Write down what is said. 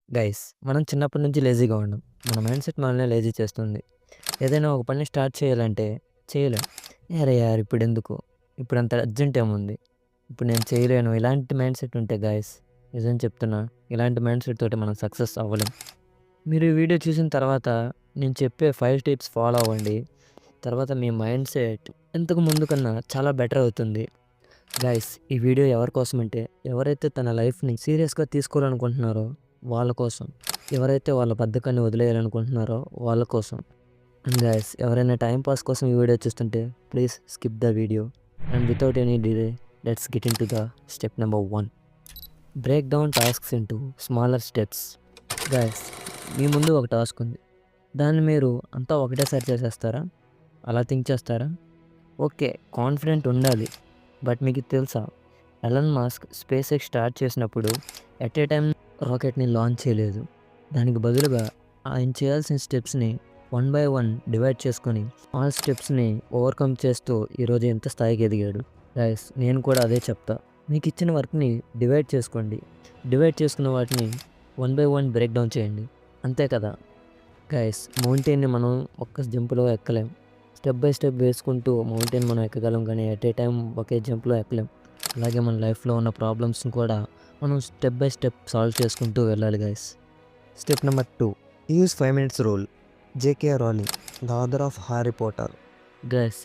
Guys మనం చిన్నప్పటి నుంచి లేజీగా ఉన్నాం. మన మైండ్ సెట్ మనల్ని లేజీ చేస్తుంది. ఏదైనా ఒక పని స్టార్ట్ చేయాలంటే చేయలేం. అరే యార్ ఇప్పుడెందుకు? ఇప్పుడంత అర్జెంట్ ఏముంది? ఇప్పుడు నేను చేయలేను. ఇలాంటి మైండ్ సెట్ ఉంటే గైస్ నిజం చెప్తున్నా ఇలాంటి మైండ్ సెట్ తోటి మనం సక్సెస్ అవ్వలేం. మీరు ఈ వీడియో చూసిన తర్వాత నేను చెప్పే 5 టిప్స్ ఫాలో అవ్వండి. తర్వాత మీ మైండ్ సెట్ ఇంతకు ముందు కన్నా చాలా బెటర్ అవుతుంది. గైస్ ఈ వీడియో ఎవరి కోసం అంటే ఎవరైతే తన లైఫ్‌ని సీరియస్‌గా తీసుకోవాలనుకుంటున్నారో వాళ్ళ కోసం. ఎవరైతే వాళ్ళ బద్ధకాన్ని వదిలేయాలనుకుంటున్నారో వాళ్ళ కోసం. అండ్ గైస్ ఎవరైనా టైం పాస్ కోసం ఈ వీడియో చూస్తుంటే please skip the video. And without any delay let's get into the step number 1. Break down tasks into smaller steps. Guys మీ ముందు ఒక టాస్క్ ఉంది. దాన్ని మీరు అంతా ఒకటేసారి చేసేస్తారా? అలా థింక్ చేస్తారా? ఓకే, కాన్ఫిడెంట్ ఉండాలి. బట్ మీకు తెలుసా, Elon Musk space X start చేసినప్పుడు ఎట్ ఏ టైం రాకెట్ని లాంచ్ చేయలేదు. దానికి బదులుగా ఆయన చేయాల్సిన స్టెప్స్ని 1 బై 1 డివైడ్ చేసుకొని స్మాల్ స్టెప్స్ని ఓవర్కమ్ చేస్తూ ఈరోజు ఎంత స్థాయికి ఎదిగాడు. గైస్ నేను కూడా అదే చెప్తా. మీకు ఇచ్చిన వర్క్ని డివైడ్ చేసుకోండి. డివైడ్ చేసుకున్న వాటిని 1 బై 1 బ్రేక్ డౌన్ చేయండి. అంతే కదా గైస్. మౌంటైన్ని మనం ఒక్క జంపులో ఎక్కలేం. స్టెప్ బై స్టెప్ వేసుకుంటూ మౌంటైన్ మనం ఎక్కగలం, కానీ ఎట్ ఏ టైం ఒకే జంప్లో ఎక్కలేం. అలాగే మన లైఫ్లో ఉన్న ప్రాబ్లమ్స్ని కూడా మనం స్టెప్ బై స్టెప్ సాల్వ్ చేసుకుంటూ వెళ్ళాలి guys. Step number 2, use 5 minutes rule. JK Rowling, the author of Harry Potter. Guys